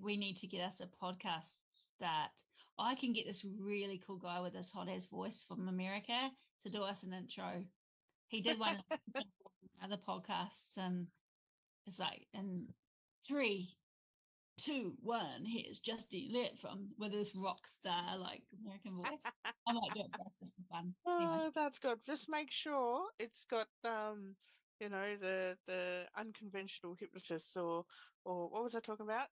we need to get us a podcast start. I can get this really cool guy with this hot ass voice from America to do us an intro. He did one of other podcasts, and it's like in 3, 2, 1. Here's Justine Lit from with this rock star like American voice. I might do it for us just for fun. Anyway. Oh, that's good. Just make sure it's got the unconventional hypnotist or what was I talking about?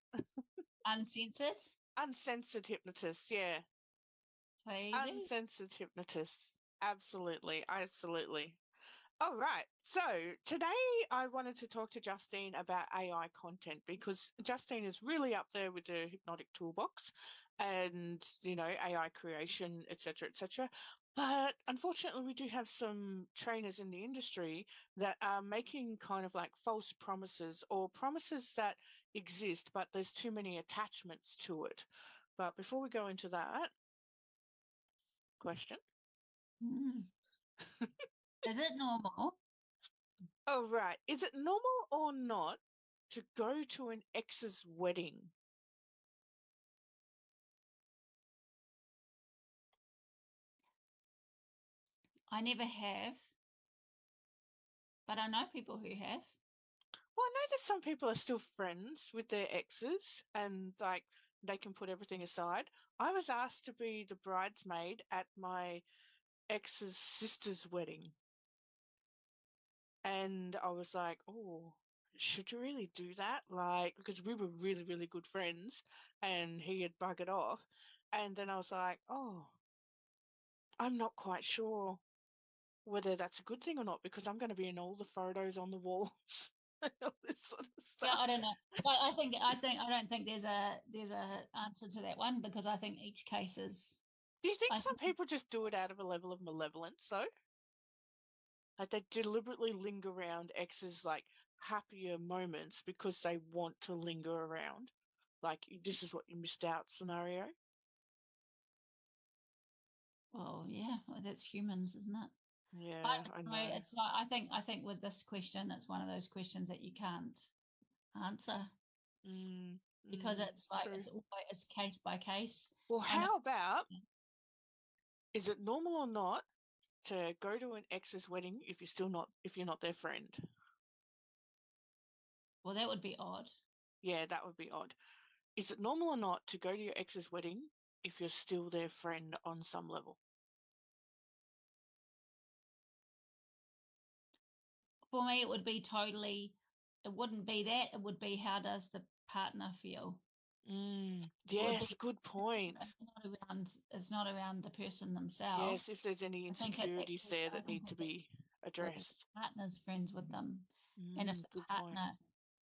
Uncensored, Uncensored hypnotist, yeah. please. Uncensored hypnotist. Absolutely, absolutely. All right. So today I wanted to talk to Justine about AI content because Justine is really up there with the hypnotic toolbox and, AI creation, etc., etc. But unfortunately, we do have some trainers in the industry that are making kind of like false promises or promises that exist, but there's too many attachments to it. But before we go into that, question. Is it normal? Oh, right. Is it normal or not to go to an ex's wedding? I never have, but I know people who have. Well, I know that some people are still friends with their exes and like they can put everything aside. I was asked to be the bridesmaid at my ex's sister's wedding. And I was like, oh, should you really do that? Like, because we were really, really good friends and he had buggered off. And then I was like, oh, I'm not quite sure whether that's a good thing or not because I'm going to be in all the photos on the walls and all this sort of Yeah, stuff. I don't know. I don't think there's a answer to that one because I think each case is. Do you think I some think, people just do it out of a level of malevolence, though? Like they deliberately linger around exes like happier moments because they want to linger around. Like this is what you missed out scenario. well, yeah, well, that's humans, isn't it? Yeah, I Don't know. know. It's like I think with this question, it's one of those questions that you can't answer Mm, because it's like true. it's case by case. Well, I know. how about is it normal or not to go to an ex's wedding if you're not their friend? Well, that would be odd. Yeah, that would be odd. Is it normal or not to go to your ex's wedding if you're still their friend on some level? For me, it would be totally. It wouldn't be that. It would be how does the partner feel? It would be. Yes, good point. It's not around the person themselves. Yes, if there's any I think it's insecurities actually there that around need to be whether the addressed. partner's friends with them, and if the Good point. partner,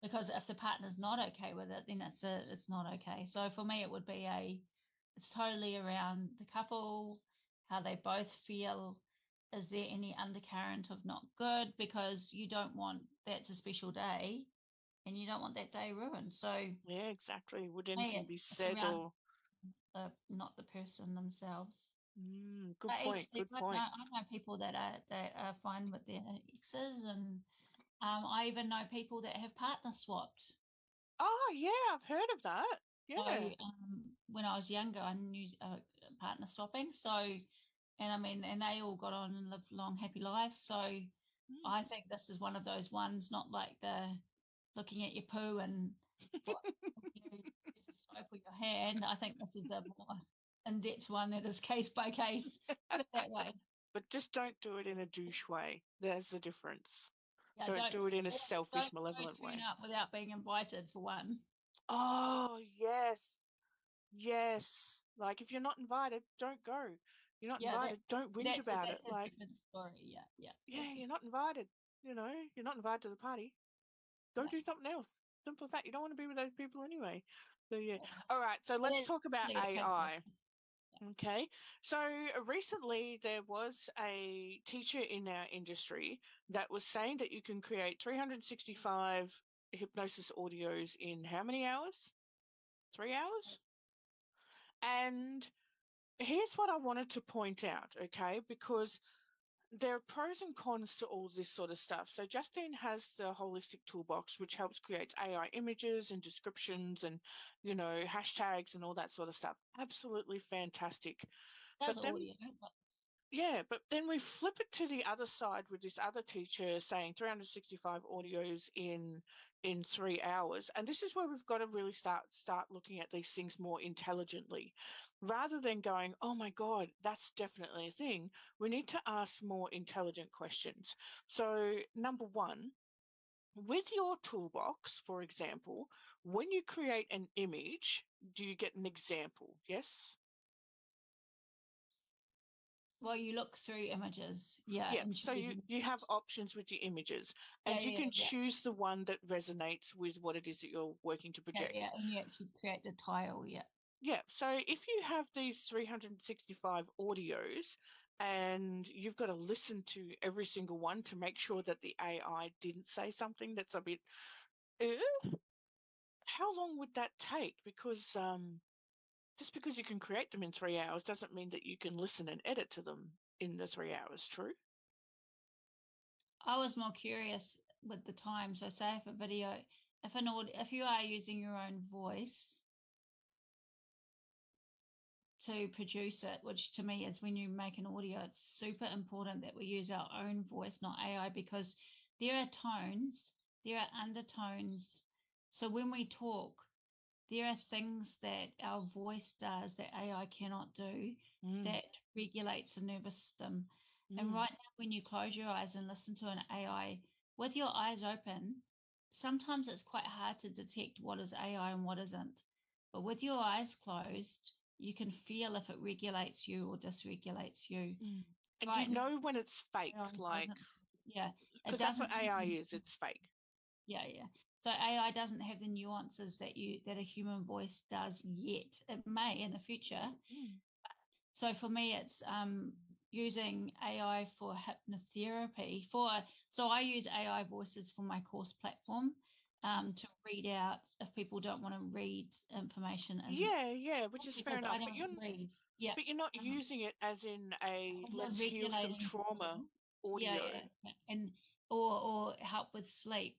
because if the partner's not okay with it, then it's not okay. So for me, it would be it's totally around the couple, how they both feel. Is there any undercurrent of not good? Because you don't want that's a special day, and you don't want that day ruined. So Yeah, exactly. Would for me, anything be it's said around or? not the person themselves. Good point. Actually, Good point. I know people that are fine with their exes, and I even know people that have partner swapped. Oh, yeah, I've heard of that. So Yeah. when I was younger, I knew partner swapping. So, and I mean, and they all got on and lived long, happy lives. So, Mm. I think this is one of those ones, not like the looking at your poo and what you soap with your hand. I think this is a more in-depth one that is case by case. Put it that way. But just don't do it in a douche way. There's the difference. Yeah, Don't do it in a selfish, don't malevolent turn way. up without being invited for one. Oh, yes. Yes. Like if you're not invited, don't go. You're not Yeah, invited, don't whinge about it. that's a Like, different story. Yeah, yeah, yeah, that's a you're not invited. You're not invited to the party. Go yeah. do something else. Simple as that. You don't want to be with those people anyway. So yeah. Yeah. All right. So But let's it's talk about really a case by AI. case. Okay. So recently there was a teacher in our industry that was saying that you can create 365 hypnosis audios in how many hours? 3 hours? And here's what I wanted to point out, okay? Because there are pros and cons to all this sort of stuff. So Justine has the holistic toolbox, which helps create AI images and descriptions and, hashtags and all that sort of stuff. Absolutely fantastic. Does But then, audio, but yeah, but then we flip it to the other side with this other teacher saying 365 audios in 3 hours. And this is where we've got to really start looking at these things more intelligently. Rather than going, oh my God, that's definitely a thing, we need to ask more intelligent questions. So, number one, with your toolbox, for example, when you create an image, do you get an example? Yes? well, you look through images, yeah, Yeah, and so choose you have options with your images, yeah, and you yeah, can yeah, choose the one that resonates with what it is that you're working to yeah, project. yeah, and you actually create the tile, yeah. Yeah, so if you have these 365 audios and you've got to listen to every single one to make sure that the AI didn't say something that's a bit, eh, how long would that take? Because just because you can create them in 3 hours doesn't mean that you can listen and edit to them in the 3 hours, true? I was more curious with the time. So say if a video, if you are using your own voice to produce it, which to me is when you make an audio, it's super important that we use our own voice, not AI, because there are tones, there are undertones. So when we talk, there are things that our voice does that AI cannot do Mm, that regulates the nervous system. And mm, right now, when you close your eyes and listen to an AI with your eyes open, sometimes it's quite hard to detect what is AI and what isn't. But with your eyes closed, you can feel if it regulates you or dysregulates you. mm. And you Right now, know when it's fake, AI like, doesn't. Yeah, it because that's doesn't. what AI is, it's fake. Yeah, yeah. So AI doesn't have the nuances that a human voice does yet. It may in the future. Mm, So for me, it's using AI for hypnotherapy. So I use AI voices for my course platform to read out if people don't want to read information as yeah, yeah, which is fair because enough. I don't read. Yeah. But you're not Um, using it as in a as a let's heal some regulating trauma tool. Yeah, audio. yeah, yeah. And or help with sleep.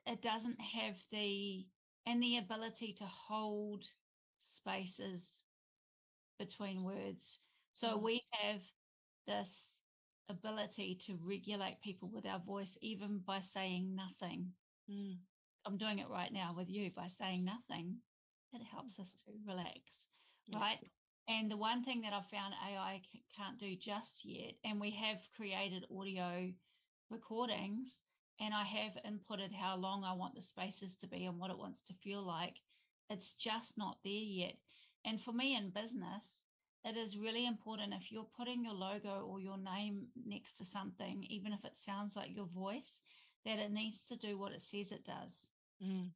It doesn't have the ability to hold spaces between words. So Mm, we have this ability to regulate people with our voice, even by saying nothing. mm, I'm doing it right now with you by saying nothing. It mm. helps us to relax, Yeah. right? And the one thing that I've found AI can't do just yet, and we have created audio recordings, and I have inputted how long I want the spaces to be and what it wants to feel like. It's just not there yet. And for me in business, it is really important if you're putting your logo or your name next to something, even if it sounds like your voice, that it needs to do what it says it does. Mm.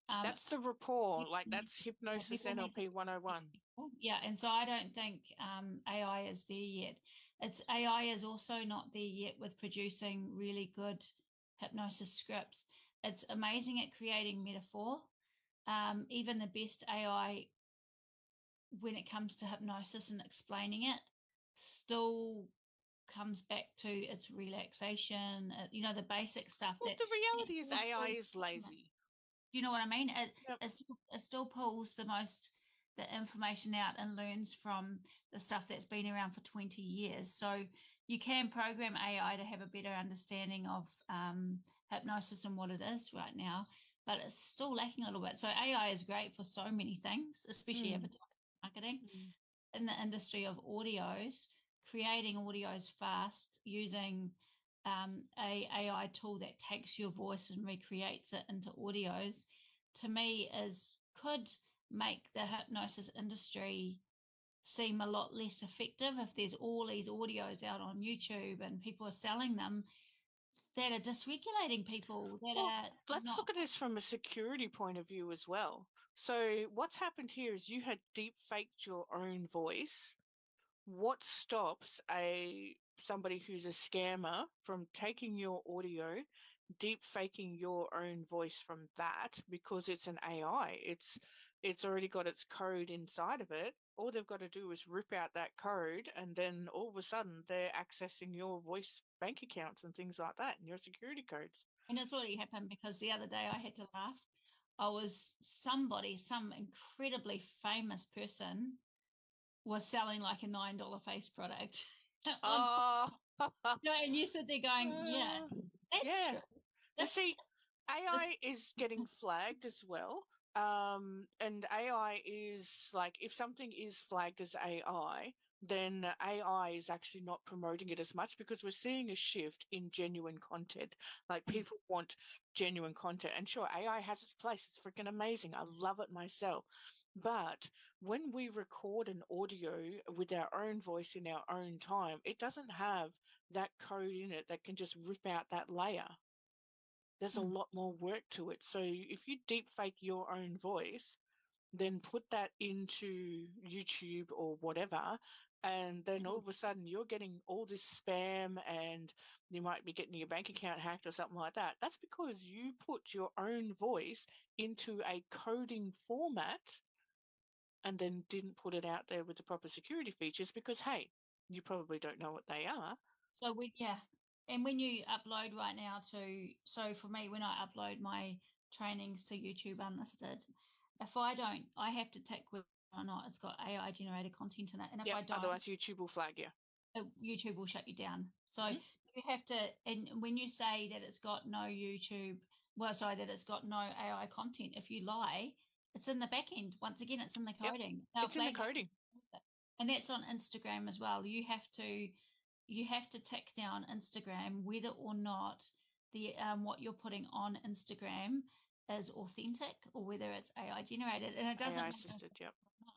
Um, That's the rapport, people like need, that's yeah, hypnosis people need to NLP be 101. people. Yeah, and so I don't think AI is there yet. It's AI is also not there yet with producing really good hypnosis scripts. It's amazing at creating metaphor. Even the best AI, when it comes to hypnosis and explaining it, still comes back to its relaxation. The basic stuff Well, that the and it reality is still AI pulls is lazy. you know what I mean? It Yep. it still pulls the information out and learns from the stuff that's been around for 20 years. So you can program AI to have a better understanding of hypnosis and what it is right now, but it's still lacking a little bit. So AI is great for so many things, especially Mm, advertising marketing mm, in the industry of audios, creating audios fast using a AI tool that takes your voice and recreates it into audios, to me is could make the hypnosis industry seem a lot less effective if there's all these audios out on YouTube and people are selling them that are dysregulating people that Well, are let's not. look at this from a security point of view as well. So, what's happened here is you had deep faked your own voice. What stops a somebody who's a scammer from taking your audio, deep faking your own voice from that because it's an AI? It's it's already got its code inside of it. All they've got to do is rip out that code, and then all of a sudden they're accessing your voice bank accounts and things like that and your security codes. And it's already happened because the other day I had to laugh. I was somebody, some incredibly famous person was selling like a $9 face product on, Oh, and you sit there going, yeah, that's yeah. true. You This, see, this, AI is getting flagged as well. And AI is like, if something is flagged as AI, then AI is actually not promoting it as much because we're seeing a shift in genuine content. Like people want genuine content. And sure, AI has its place. It's freaking amazing. I love it myself. But when we record an audio with our own voice in our own time, it doesn't have that code in it that can just rip out that layer. There's a lot more work to it. So if you deep fake your own voice, then put that into YouTube or whatever, and then all of a sudden you're getting all this spam and you might be getting your bank account hacked or something like that. That's because you put your own voice into a coding format and then didn't put it out there with the proper security features because, hey, you probably don't know what they are. so yeah. And when you upload right now so for me, when I upload my trainings to YouTube Unlisted, if I don't, I have to tick whether or not it's got AI generated content in it. And if Yep, I don't, otherwise YouTube will flag you. YouTube will shut you down. So Mm-hmm. you have to, and when you say that it's got no YouTube, well, sorry, that it's got no AI content, if you lie, it's in the back end. Once again, it's in the Yep, coding. They'll it's in the flag coding. it. And that's on Instagram as well. You have to tick down Instagram whether or not the what you're putting on Instagram is authentic or whether it's AI generated. And it doesn't AI matter if assisted, yep. it's not,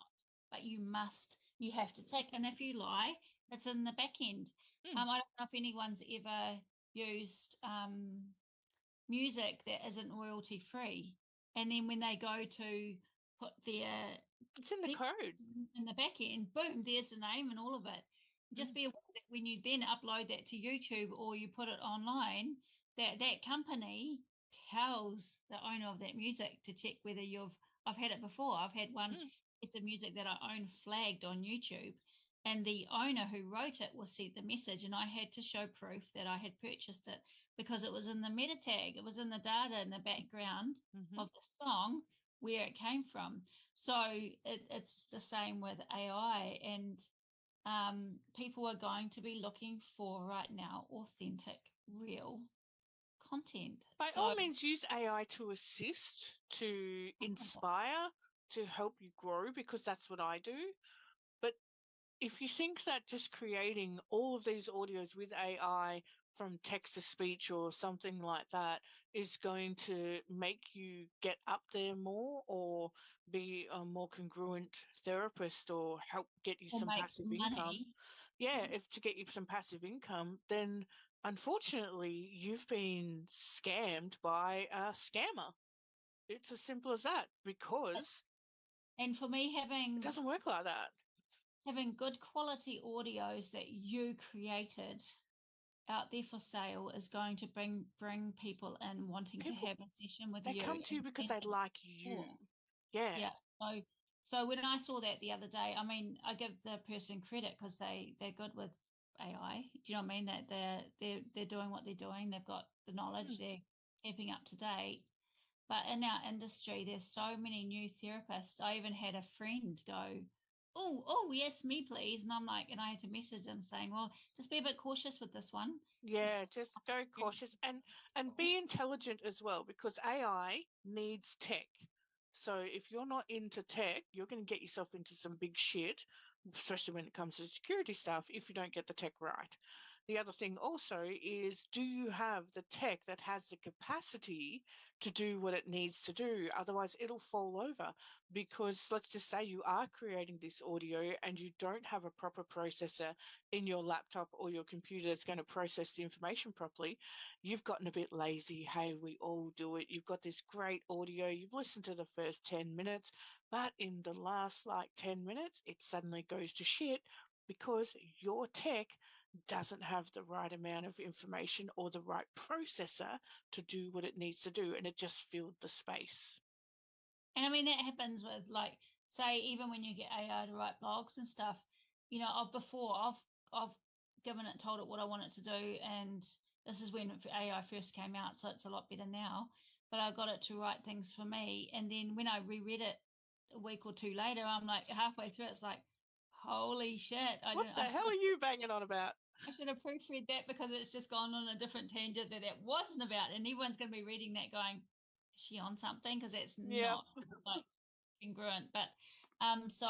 but you have to tick. And if you lie, it's in the back end. Mm. I don't know if anyone's ever used music that isn't royalty free, and then when they go to put It's in the their code. in the back end, boom, there's the name and all of it. Just Mm. be aware that when you then upload that to YouTube or you put it online, that company tells the owner of that music to check whether you've. I've had it before. I've had one Mm. piece of music that I own flagged on YouTube, and the owner who wrote it was sent the message, and I had to show proof that I had purchased it because it was in the meta tag, it was in the data in the background Mm-hmm. of the song where it came from. So it's the same with AI, and people are going to be looking for right now authentic, real content. By So, all means, use AI to assist, to inspire, to help you grow, because that's what I do. But if you think that just creating all of these audios with AI from text to speech or something like that is going to make you get up there more or be a more congruent therapist or help get you or some make passive income, money. yeah, if to get you some passive income, then unfortunately you've been scammed by a scammer. It's as simple as that because And for me, it having doesn't work like that. having good quality audios that you created out there for sale is going to bring people in wanting to People, have a session with they you. come to you because And they like you. before. Yeah. Yeah. So when I saw that the other day, I mean, I give the person credit because they're good with AI. Do you know what I mean? That they're doing what they're doing. They've got the Mm. knowledge. They're keeping up to date. But in our industry, there's so many new therapists. I even had a friend go, "Oh, yes, me please," and I'm like, and I had to message them saying, "Well, just be a bit cautious with this one. This Yeah, just go cautious and be intelligent as well because AI needs tech. So if you're not into tech, you're going to get yourself into some big shit, especially when it comes to security stuff if you don't get the tech right. The other thing also is do you have the tech that has the capacity to do what it needs to do? Otherwise, it'll fall over because let's just say you are creating this audio and you don't have a proper processor in your laptop or your computer that's going to process the information properly, you've gotten a bit lazy. Hey, we all do it. You've got this great audio. You've listened to the first 10 minutes, but in the last like 10 minutes, it suddenly goes to shit because your tech doesn't have the right amount of information or the right processor to do what it needs to do. And it just filled the space. And I mean, that happens with, like, say, even when you get AI to write blogs and stuff, I've given it, told it what I want it to do, and this is when AI first came out, so it's a lot better now. But I got it to write things for me, and then when I reread it a week or two later, I'm like halfway through, it's like, holy shit! What the hell are you banging on about? I should have proofread that because it's just gone on a different tangent that wasn't about, and everyone's going to be reading that going, is she on something? Because it's Yeah. not like congruent. But so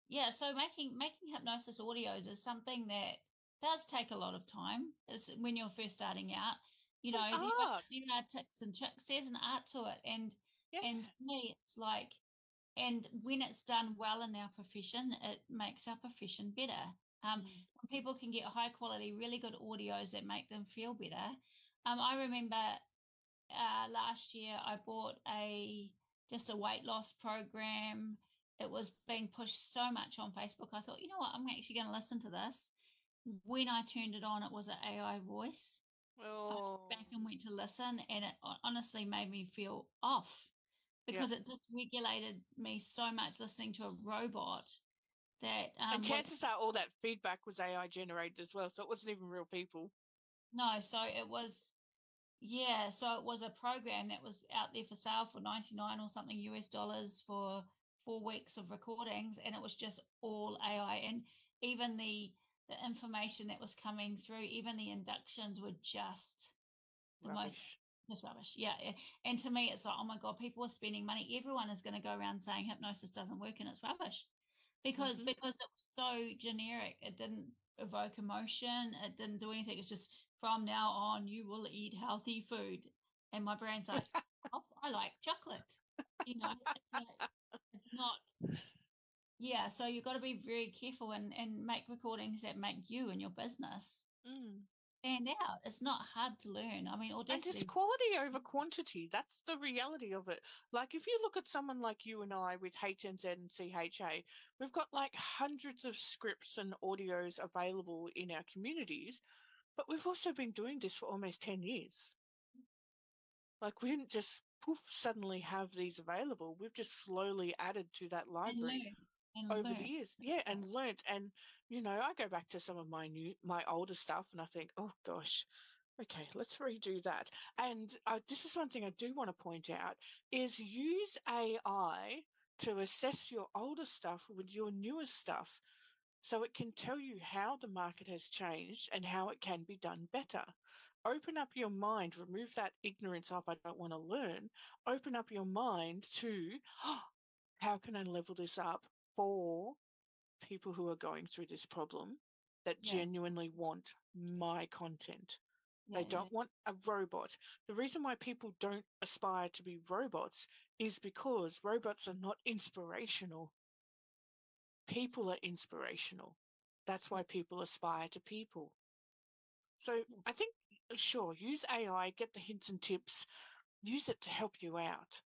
yeah, so making hypnosis audios is something that does take a lot of time. Is when you're first starting out. It's an art. There are tips and tricks. There's an art to it, Yeah. and to me, it's like, and when it's done well in our profession, it makes our profession better. Mm. When people can get high quality, really good audios that make them feel better. I remember last year I bought a just a weight loss program. It was being pushed so much on Facebook. I thought, you know what, I'm actually going to listen to this. When I turned it on, it was an AI voice. I Oh. went back and went to listen, and it honestly made me feel off Yeah. because it dysregulated me so much listening to a robot that And was chances are all that feedback was AI generated as well, so it wasn't even real people. no. So it was, yeah. So it was a program that was out there for sale for 99 or something US dollars for 4 weeks of recordings, and it was just all AI. And even the information that was coming through, even the inductions were just the most Rubbish. just rubbish. Yeah. And to me, it's like, oh my God, people are spending money. Everyone is going to go around saying hypnosis doesn't work and it's rubbish because Mm-hmm. because it was so generic. It didn't evoke emotion. It didn't do anything. It's just, from now on, you will eat healthy food. And my brain's like, oh, I like chocolate. It's not. Yeah. So you've got to be very careful and make recordings that make you and your business Mm. stand out. It's not hard to learn. I mean, And it's Audacity. quality over quantity. That's the reality of it. Like if you look at someone like you and I with HNZ and CHA, we've got like hundreds of scripts and audios available in our communities, but we've also been doing this for almost 10 years. Like we didn't just poof suddenly have these available. We've just slowly added to that And library learn and over the learn. years. Yeah, and learnt. And I go back to some of my older stuff and I think, oh gosh, okay, let's redo that. And this is one thing I do want to point out is use AI to assess your older stuff with your newer stuff so it can tell you how the market has changed and how it can be done better. Open up your mind, remove that ignorance of I don't want to learn. Open up your mind to how can I level this up for people who are going through this problem that Yeah, genuinely want my content. yeah, They yeah, don't want a robot. The reason why people don't aspire to be robots is because robots are not inspirational. People are inspirational. That's yeah, why people aspire to people. So yeah. I think, sure, use AI, get the hints and tips, use it to help you out.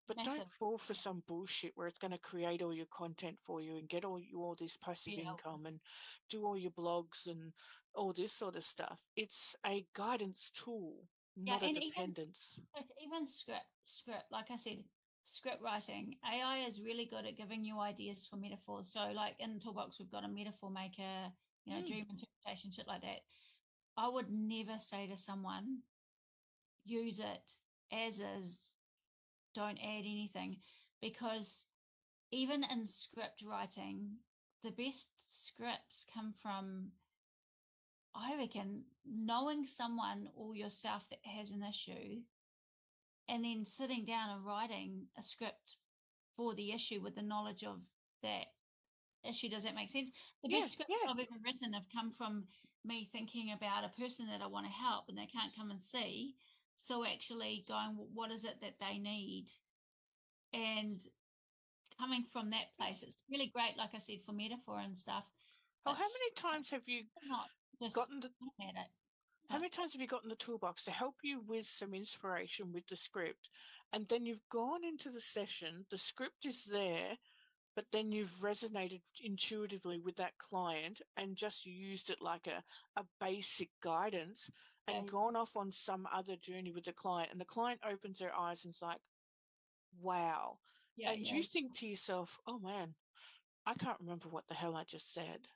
But don't Massive. fall for some bullshit where it's going to create all your content for you and get all this passive Yeah, it income was. and do all your blogs and all this sort of stuff. It's a guidance tool, Yeah, not a and dependence. even script, like I said, script writing. AI is really good at giving you ideas for metaphors. So, like in Toolbox, we've got a metaphor maker, Mm. dream interpretation, shit like that. I would never say to someone, use it as is, don't add anything, because even in script writing, the best scripts come from, I reckon, knowing someone or yourself that has an issue and then sitting down and writing a script for the issue with the knowledge of that issue. Does that make sense? The Yeah, best scripts yeah. I've ever written have come from me thinking about a person that I want to help and they can't come and see. So actually going, what is it that they need? And coming from that place, it's really great, like I said, for metaphor and stuff, Oh, but not just gotten the at it. how But many times have you gotten the toolbox to help you with some inspiration with the script? And then you've gone into the session, the script is there, but then you've resonated intuitively with that client and just used it like a basic guidance yeah, and gone off on some other journey with the client. And the client opens their eyes and is like, wow. Yeah, And yeah, you think to yourself, oh man, I can't remember what the hell I just said.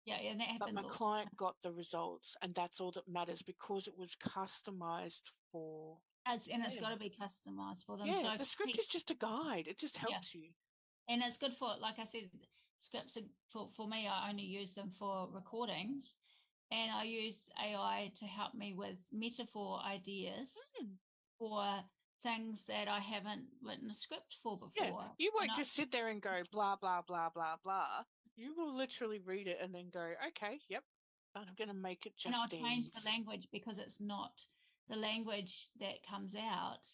yeah, and that But happens my all the client time. got the results, and that's all that matters because it was customized for It's got to them. be customized for them. Yeah, So the for script me, is just a guide. It just yeah, helps you. and it's good for, like I said, scripts for me. I only use them for recordings, and I use AI to help me with metaphor ideas Hmm. for things that I haven't written a script for Yeah, before. you And won't I just sit there and go blah blah blah blah blah. You will literally read it and then go, okay, yep, I'm going to make it and I'll change the Justine's. language because it's not the language that comes out.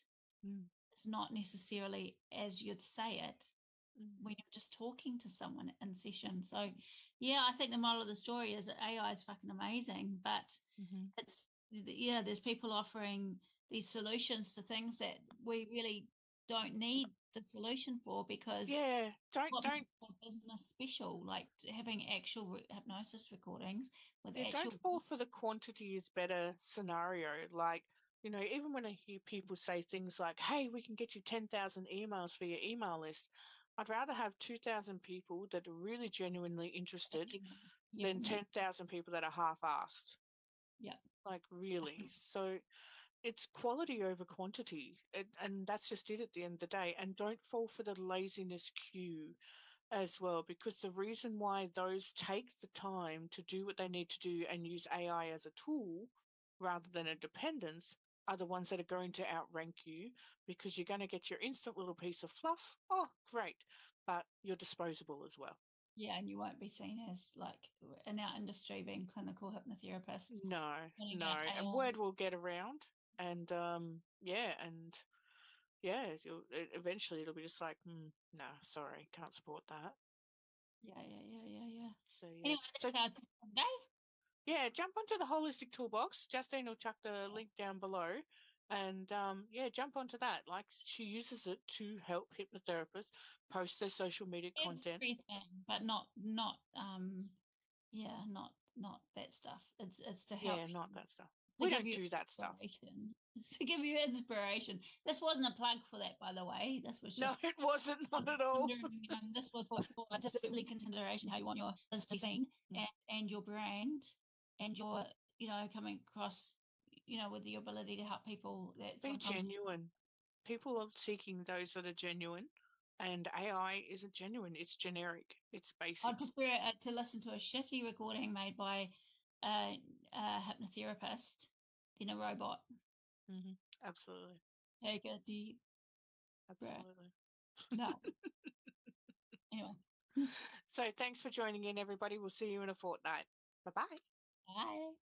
Mm, It's not necessarily as you'd say it mm, when you're just talking to someone in session. So, yeah, I think the moral of the story is that AI is fucking amazing, but mhm. it's, yeah, there's people offering these solutions to things that we really don't need the solution for, because Yeah, what don't makes a business special, like having actual hypnosis recordings with yeah, don't actual, fall for the quantity is better scenario. Like, even when I hear people say things like, hey, we can get you 10,000 emails for your email list, I'd rather have 2,000 people that are really genuinely interested yeah, than no, 10,000 people that are half-assed. yeah, Like, really. So it's quality over quantity. And that's just it at the end of the day. And don't fall for the laziness cue as well, because the reason why those take the time to do what they need to do and use AI as a tool rather than a dependence are the ones that are going to outrank you, because you're going to get your instant little piece of fluff. Oh, great. But you're disposable as well. yeah, and you won't be seen as, like, in our industry, being clinical hypnotherapist, No, putting no. out And AI. word will get around. And yeah, and yeah, eventually it'll be just like, no, sorry, can't support that. Yeah, yeah, yeah, yeah, yeah. So yeah. Anyway, So that's our topic for today. yeah, jump onto the holistic toolbox. Justine will chuck the link down below. And yeah, jump onto that. Like, she uses it to help hypnotherapists post their social media content. Everything, but not yeah, not that stuff. It's to help Yeah, not you, that stuff. to We give don't you do that stuff. inspiration. It's to give you inspiration. This wasn't a plug for that, by the way. This was No, just it wasn't, not at all. this was for just really consideration how you want your business to be seen, and your brand, and your, coming across, with the ability to help people that Be sometimes. genuine. People are seeking those that are genuine, and AI isn't genuine. It's generic. It's basic. I'd prefer to listen to a shitty recording made by a hypnotherapist than a robot. Hmm. Absolutely. Take a deep breath. Absolutely. No. Anyway. So thanks for joining in, everybody. We'll see you in a fortnight. Bye bye. Bye.